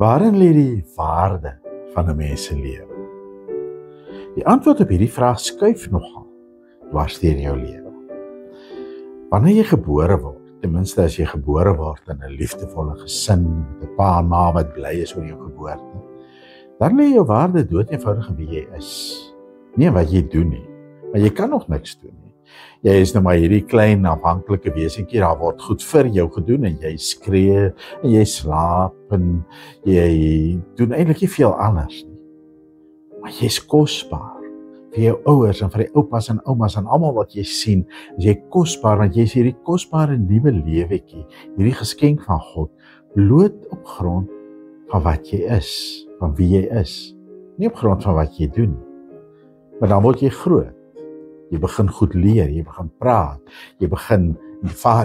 Waarin lê die waarde van 'n mens se lewe? Die antwoord op hierdie vraag skuif nogal dwars deur jou lewe. Wanneer jy gebore word, ten minste as jy gebore word in 'n liefdevolle gesin, met 'n pa en ma wat bly is oor jou geboorte, dan lê jou waarde dood eenvoudig in wie jy is. Nie wat jy doen nie, maar jy kan nog niks doen nie. Jy is nou maar hierdie klein afhanklike wesentjie, daar word goed vir jou gedoen en jy skree en jy slaap en jy doen eintlik nie veel anders nie. Maar jy is kosbaar vir jou ouers en vir die oupas en oumas en almal wat jy sien. Is jy kosbaar want jy is hierdie kosbare nuwe lewetjie, hierdie geskenk van God, bloot op grond van wat jy is, van wie jy is, nie op grond van wat jy doen. Maar dan word jy groot. Jy begin goed leer, jy begin praat, jy begin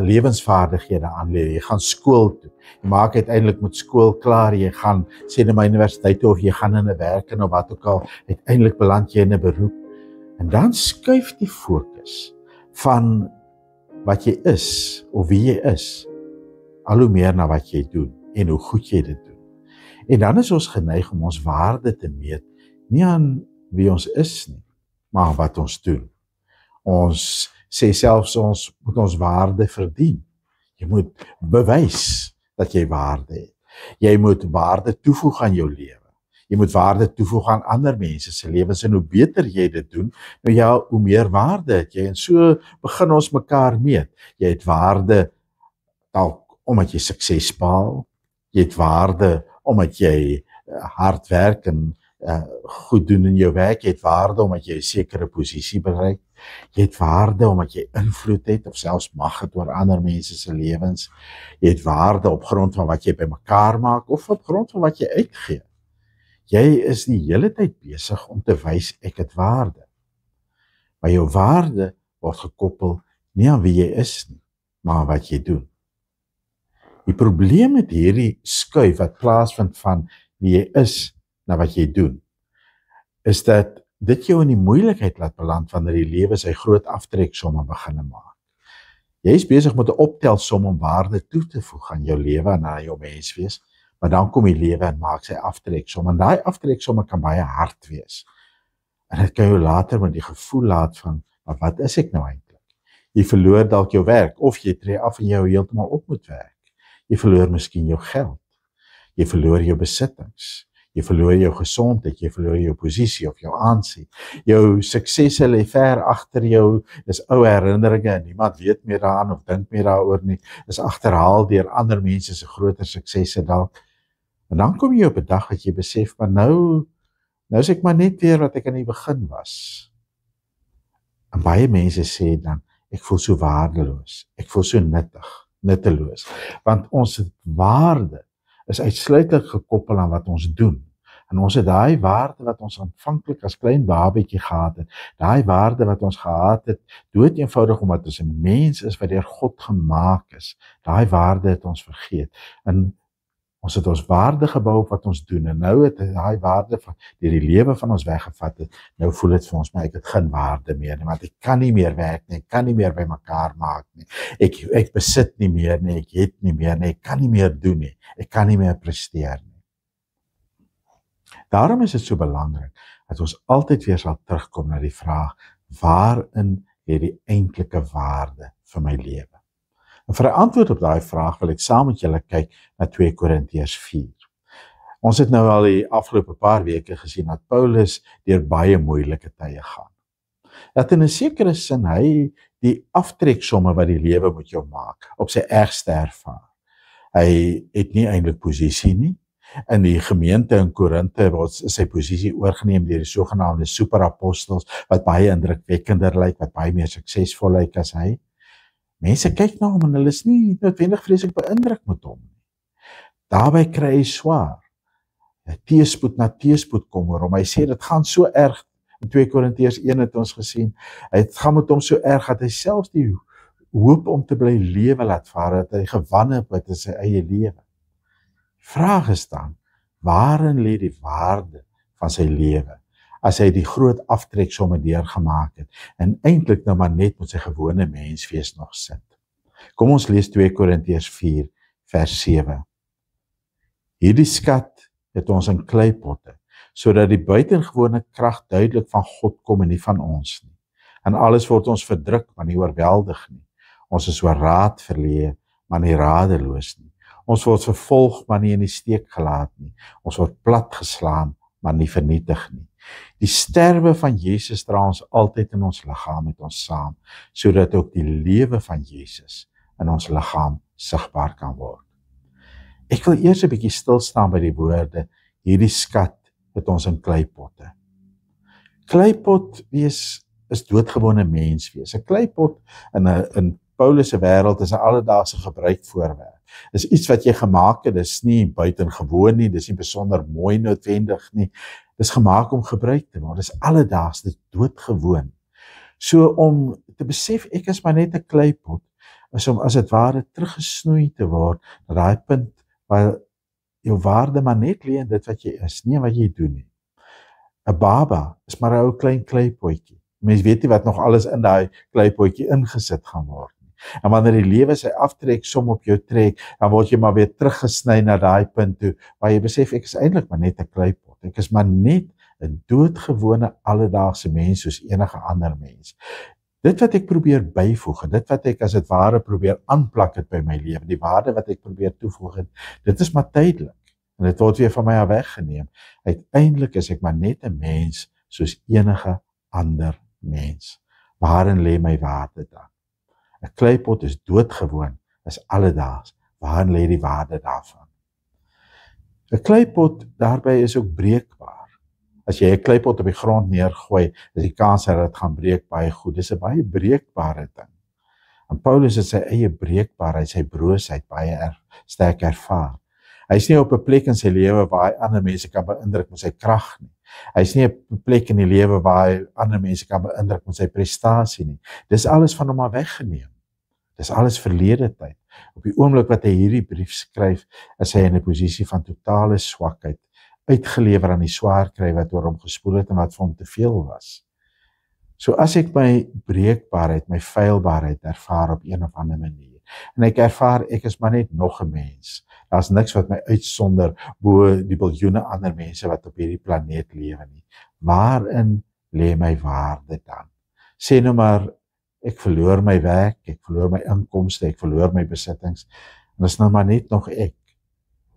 lewensvaardighede aanleer, jy gaan skool toe, jy maak uiteindelik met skool klaar, jy gaan sê na my universiteit toe, of jy gaan in 'n werk en of wat ook al, uiteindelik beland jy in 'n beroep, en dan skuif die fokus van wat jy is, of wie jy is, al hoe meer na wat jy doen, en hoe goed jy dit doen. En dan is ons geneig om ons waarde te meet, nie aan wie ons is nie, maar wat ons doen. Ons sê selfs ons moet ons waarde verdien. Jy moet bewys dat jy waarde het. Jy moet waarde toevoeg aan jou lewe. Jy moet waarde toevoeg aan ander mense se lewens, en hoe beter jy dit doen, nou ja, hoe meer waarde het jy, en so begin ons mekaar meet. Jy het waarde dalk omdat jy sukses behaal, jy het waarde omdat jy hard werk en goed doen in jou werk, jy het waarde omdat jy 'n sekere posisie bereik, jy het waarde omdat jy invloed het of selfs mag het oor ander mense se lewens, jy het waarde op grond van wat jy bymekaar maak of op grond van wat jy uitgee. Jy is die hele tyd besig om te wys ek het waarde. Maar jou waarde word gekoppel nie aan wie jy is nie, maar aan wat jy doen. Die probleem met hierdie skuif wat plaasvind van wie jy is na wat jy doen, is dat dit jou in die moeilikheid laat beland wanneer die lewe sy groot aftreksomme begin maak. Jy is besig met 'n optelsom om waarde toe te voeg aan jou lewe en aan jou menswees, maar dan kom die lewe en maak sy aftreksom, en daai aftreksomme kan baie hard wees. En dit kan jou later met die gevoel laat van, maar wat is ek nou eintlik? Jy verloor dalk jou werk, of jy tree af en jy hou heeltemal op met werk. Jy verloor miskien jou geld. Jy verloor jou besittings. Jy verloor jou gesondheid, jy verloor jou posisie of jou aansien. Jou suksesse lê ver agter jou, is ou herinneringe en niemand weet meer daaraan of dink meer daaroor nie, is agterhaal deur ander mense se groter suksesse dalk. En dan kom jy op 'n dag wat jy besef, maar nou is ek maar net weer wat ek aan die begin was. En baie mense sê dan, ek voel so waardeloos, ek voel so nutteloos, want ons waarde is uitsluitlik gekoppel aan wat ons doen. En ons het daai waarde wat ons aanvanklik as klein babietjie gehad het, daai waarde wat ons gehad het, dood eenvoudig omdat ons 'n mens is wat deur God gemaak is. Daai waarde het ons vergeet. En ons het ons waarde gebou op wat ons doen, en nou het daai waarde deur die lewe van ons weggevat het. Nou voel dit vir ons, maar ek het geen waarde meer nie, want ek kan nie meer werk nie, ek kan nie meer by mekaar maak nie. Ek besit nie meer nie, ek het nie meer nie, ek kan nie meer doen nie, ek kan nie meer presteer nie. Daarom is dit so belangrik dat ons altyd weer sal terugkom na die vraag, waarin lê die eintlike waarde vir my lewe? En vir 'n antwoord op daai vraag wil ek saam met julle kyk na 2 Korintiërs 4. Ons het nou al die afgelope paar weke gesien dat Paulus deur baie moeilike tye gaan. Dat in 'n sekere sin hy die aftreksomme wat die lewe met jou maak, op sy ergste ervaar. Hy het nie eintlik posisie nie. In die gemeente in Korinthe word sy posisie oorgeneem deur die sogenaamde superapostels, wat baie indrukwekkender lyk, wat baie meer suksesvol lyk as hy. Mense kyk na hom en hulle is nie noodwendig vreeslik beïndruk met hom nie. Daarby kry hy swaar. Teëspoed na teëspoed kom oor hom. Hy sê dit gaan so erg, in 2 Korintiërs 1 het ons gesien, het gaan met hom so erg dat hy selfs die hoop om te bly lewe laat vaar, dat hy gewanhoop het in sy eie lewe. Vraag is dan, waarin lê die waarde van sy lewe, as hy die groot aftreksomme deurgemaak het, en eintlik nou maar net met sy gewone menswees nog sit. Kom ons lees 2 Korintiërs 4 vers 7. Hierdie skat het ons in kleipotte, sodat die buitengewone krag duidelik van God kom en nie van ons nie. En alles word ons verdruk, maar nie oorweldig nie. Ons is oor raad verleë, maar nie radeloos nie. Ons word vervolg, maar nie in die steek gelaat nie. Ons word platgeslaan, maar nie vernietig nie. Die sterwe van Jesus dra ons altyd in ons liggaam met ons saam, sodat ook die lewe van Jesus in ons liggaam sigbaar kan word. Ek wil eers 'n bietjie stil staan by die woorde, hierdie skat het ons in kleipotte. Kleipot wees is doodgewone mens wees. 'n Kleipot in Paulus se wêreld is 'n alledaagse gebruik voorwerp. Dis iets wat jy gemaak het, dis nie buitengewoon nie, dis nie besonder mooi noodwendig nie. Dis gemaak om gebruik te word. Dis alledaags, dis doodgewoon. So om te besef ek is maar net 'n kleipot, is om as dit ware teruggesnoei te word na daai punt waar jou waarde maar net lê in dit wat jy is, nie wat jy doen nie. 'n Baba is maar 'n ou klein kleipotjie. Mens weet nie wat nog alles in daai kleipotjie ingesit gaan word nie. En wanneer die lewe sy aftrek som op jou trek, dan word jy maar weer teruggesny na daai punt toe waar jy besef ek is eintlik maar net 'n kleipot. Ek is maar net 'n doodgewone alledaagse mens soos enige ander mens. Dit wat ek probeer byvoeg en dit wat ek as dit ware probeer aanplak het by my lewe, die waarde wat ek probeer toevoeg het, dit is maar tydelik. En dit word weer van my af weggeneem. Uiteindelik is ek maar net 'n mens soos enige ander mens. Waarin lê my waarde dan? 'n Kleipot is doodgewoon, is alledaags. Waarin lê die waarde daarvan? 'n Kleipot daarbey is ook breekbaar. As jy 'n kleipot op die grond neergooi, is die kans dat dit gaan breek baie goed. Dis 'n baie breekbare ding. En Paulus het sy eie breekbaarheid, sy broosheid baie sterk ervaar. Hy is nie op 'n plek in sy lewe waar hy ander mense kan beïndruk met sy krag nie. Hy is nie op 'n plek in die lewe waar hy ander mense kan beïndruk met sy prestasie nie. Dis alles van hom af weggeneem. Dis alles verlede tyd. Op die oomblik wat hy hierdie brief skryf, is hy in 'n posisie van totale swakheid, uitgelewer aan die swaar kry wat oor hom gespoel het en wat vir hom te veel was. So as ek my breekbaarheid, my feilbaarheid ervaar op een of ander manier, en ek ervaar ek is maar net nog 'n mens, daar's niks wat my uitsonder bo die biljoene ander mense wat op hierdie planeet lewe nie. Waarin lê my waarde dan? Sê nou maar, ek verloor my werk, ek verloor my inkomste, ek verloor my besittings, en dis nou maar net nog ek.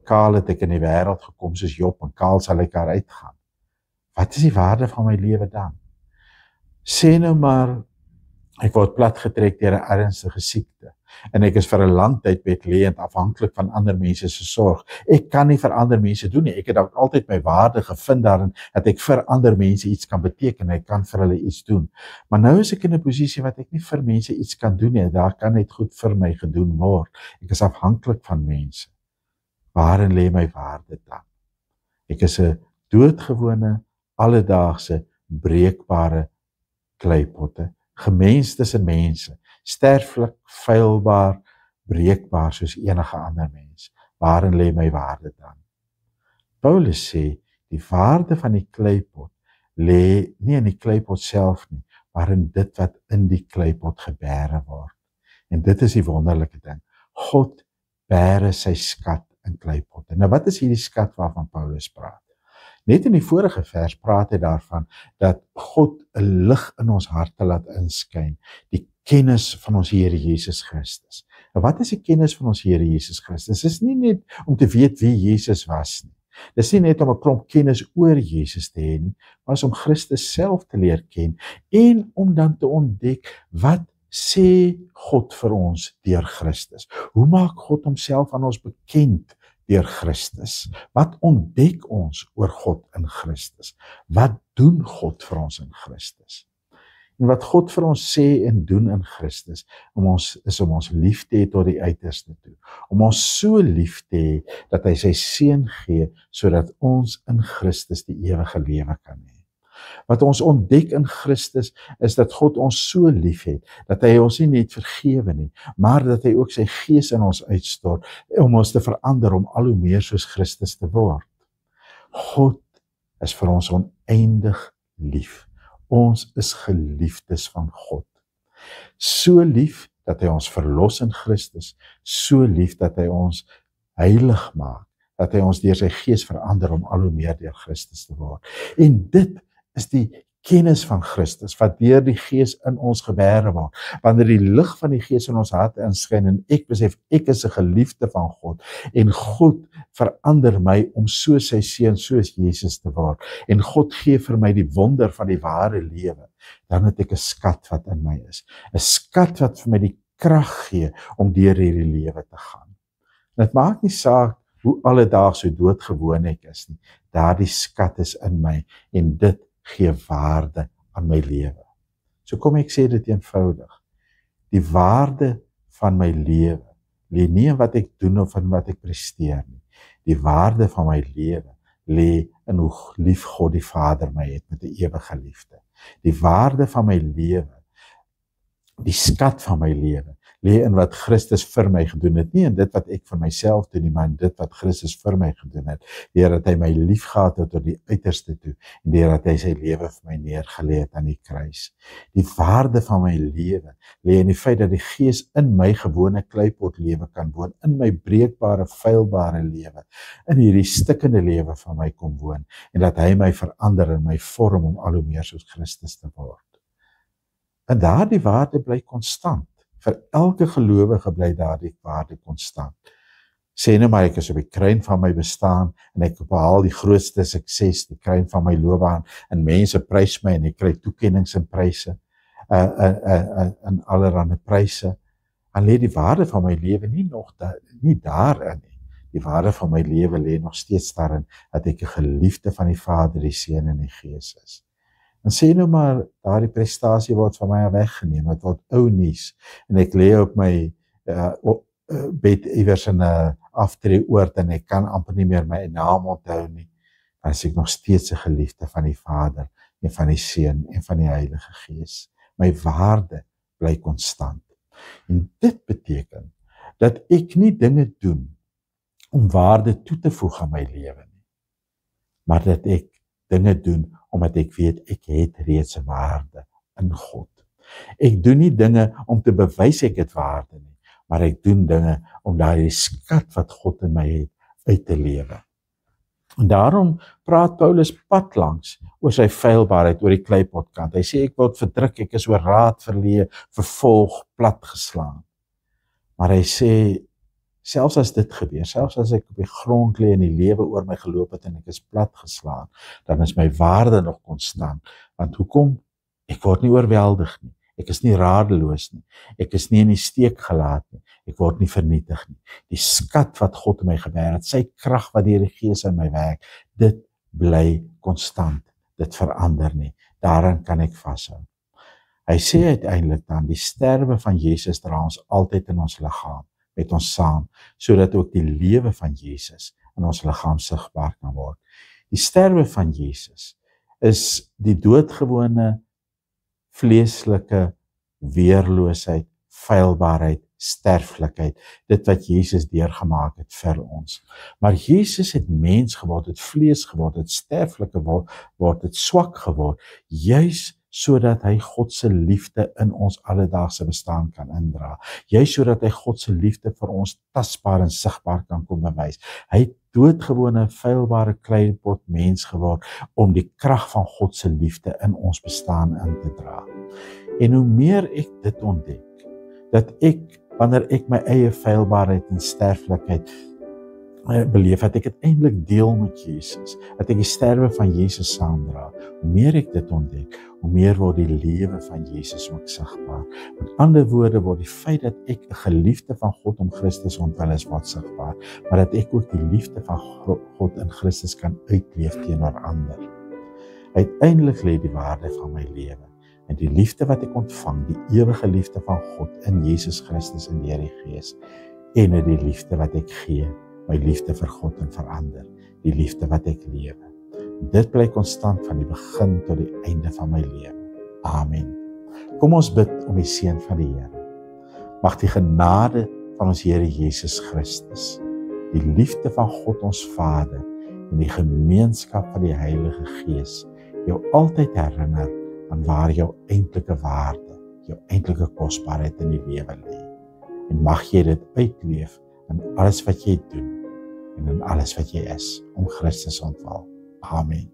Kaal het ek in die wêreld gekom soos Job, en kaal sal ek daar uitgaan. Wat is die waarde van my lewe dan? Sê nou maar, ek word platgetrek deur 'n ernstige siekte, en ek is vir 'n lang tyd bedlêend afhanklik van ander mense se sorg. Ek kan nie vir ander mense doen nie. Ek het ook altyd my waarde gevind daarin dat ek vir ander mense iets kan beteken, ek kan vir hulle iets doen. Maar nou is ek in 'n posisie wat ek nie vir mense iets kan doen nie. Daar kan net goed vir my gedoen word. Ek is afhanklik van mense. Waarin lê my waarde dan? Ek is 'n doodgewone, alledaagse, breekbare kleipotte, gemens tussen mense, sterflik, feilbaar, breekbaar soos enige ander mens. Waarin lê my waarde dan? Paulus sê, die waarde van die kleipot lê nie in die kleipot self nie, maar in dit wat in die kleipot gebêre word. En dit is die wonderlike ding. God bære sy skat in kleipotte. Nou wat is hierdie skat waarvan Paulus praat? Net in die vorige vers praat hy daarvan dat God 'n lig in ons harte laat inskyn, die kennis van ons Here Jesus Christus. En wat is die kennis van ons Here Jesus Christus? Dit is nie net om te weet wie Jesus was nie. Dit is nie net om 'n klomp kennis oor Jesus te hê nie, maar is om Christus self te leer ken en om dan te ontdek wat sê God vir ons deur Christus. Hoe maak God homself aan ons bekend deur Christus? Wat ontdek ons oor God in Christus? Wat doen God vir ons in Christus? En wat God vir ons sê en doen in Christus, is om ons lief te hê tot die uiterste toe. Om ons so lief te hê dat hy sy seun gee, sodat ons in Christus die ewige lewe kan hê. Wat ons ontdek in Christus is dat God ons so lief het, dat hy ons nie net vergewe nie, maar dat hy ook sy gees in ons uitstort, om ons te verander, om al hoe meer soos Christus te word. God is vir ons oneindig lief. Ons is geliefdes van God. So lief dat hy ons verlos in Christus, so lief dat hy ons heilig maak, dat hy ons deur sy gees verander om al hoe meer deur Christus te word. En dit is die kennis van Christus, wat deur die gees in ons gebêre word. Wanneer die lig van die gees in ons harte inskyn en ek besef, ek is 'n geliefde van God, en God verander my om soos sy seun, soos Jesus te word, en God gee vir my die wonder van die ware lewe, dan het ek 'n skat wat in my is. 'n Skat wat vir my die krag gee om deur hierdie lewe te gaan. Dit maak nie saak hoe alledaags, so doodgewoon ek is nie. Daardie skat is in my, en dit gee waarde aan my lewe. So kom ek sê dit eenvoudig. Die waarde van my lewe lê nie in wat ek doen of in wat ek presteer nie. Die waarde van my lewe lê in hoe lief God die Vader my het met 'n ewige liefde. Die waarde van my lewe, die skat van my lewe, lê in wat Christus vir my gedoen het, nie in dit wat ek vir myself doen nie, maar in dit wat Christus vir my gedoen het, deurdat hy my liefgehad het tot die uiterste toe, en deurdat hy sy lewe vir my neergelê het aan die kruis. Die waarde van my lewe lê in die feit dat die Gees in my gewone kleipot lewe kan woon, in my breekbare, feilbare lewe, in hierdie stikkende lewe van my kom woon, en dat hy my verander en my vorm om al hoe meer soos Christus te word. En daardie waarde bly konstant. Vir elke gelowige bly daardie waarde konstant. Sê nou maar ek is op die kruin van my bestaan en ek behaal die grootste sukses, die kruin van my loopbaan, en mense prys my en ek kry toekennings en pryse, en allerlei pryse. Dan lê die waarde van my lewe nie daarin nie. Die waarde van my lewe lê nog steeds daarin dat ek 'n geliefde van die Vader, die Seun en die Gees is. En sê nou maar, daardie prestasie word van my weggeneem, het word ou nuus, en ek lê op my bed iewers in 'n aftreeoord en ek kan amper nie meer my naam onthou nie, dan is ek nog steeds 'n geliefde van die Vader, en van die Seun en van die Heilige Gees. My waarde bly konstant. En dit beteken dat ek nie dinge doen om waarde toe te voeg aan my lewe nie, maar dat ek dinge doen omdat ek weet ek het reeds waarde in God. Ek doen nie dinge om te bewys ek het waarde nie, maar ek doen dinge om daardie skat wat God in my het uit te lewe. En daarom praat Paulus padlangs oor sy feilbaarheid, oor die kleipotkant. Hy sê ek word verdruk, ek is oor raad verleë, vervolg, platgeslaan. Maar hy sê, selfs as dit gebeur, selfs as ek op die grond lê en die lewe oor my geloop het en ek is platgeslaan, dan is my waarde nog konstant. Want hoekom? Ek word nie oorweldig nie. Ek is nie radeloos nie. Ek is nie in die steek gelaat nie. Ek word nie vernietig nie. Die skat wat God in my gebêre het, sy krag wat deur die Gees in my werk, dit bly konstant. Dit verander nie. Daaraan kan ek vashou. Hy sê uiteindelik dan, die sterwe van Jesus dra ons altyd in ons liggaam, met ons saam, sodat ook die lewe van Jesus in ons liggaam sigbaar kan word. Die sterwe van Jesus is die doodgewone vleeslike weerloosheid, feilbaarheid, sterflikheid, dit wat Jesus deurgemaak het vir ons. Maar Jesus het mens geword, het vlees geword, het sterflik geword, het swak geword, juis sodat hy God se liefde in ons alledaagse bestaan kan indra. Juis sodat hy God se liefde vir ons tasbaar en sigbaar kan kom bewys. Hy het doodgewone, feilbare kleipot mens geword om die krag van God se liefde in ons bestaan in te dra. En hoe meer ek dit ontdek, dat ek, wanneer ek my eie feilbaarheid en sterflikheid beleef, dat ek het eintlik deel met Jesus, dat ek die sterwe van Jesus saamdra. Hoe meer ek dit ontdek, hoe meer word die lewe van Jesus ook sigbaar. Met ander woorde word die feit dat ek 'n geliefde van God om Christus ontwil is, word sigbaar, maar dat ek ook die liefde van God in Christus kan uitleef teenoor ander. Uiteindelik lê die waarde van my lewe en die liefde wat ek ontvang, die ewige liefde van God in Jesus Christus en deur die Gees, en die liefde wat ek gee, my liefde vir God en vir ander, die liefde wat ek lewe. Dit bly konstant van die begin tot die einde van my lewe. Amen. Kom ons bid om die seën van die Here. Mag die genade van ons Here Jesus Christus, die liefde van God ons Vader en die gemeenskap van die Heilige Gees jou altyd herinner aan waar jou eintlike waarde, jou eintlike kosbaarheid in die lewe lê. En mag jy dit uitleef in alles wat jy doen en in alles wat jy is, om Christus ontwil. Amen.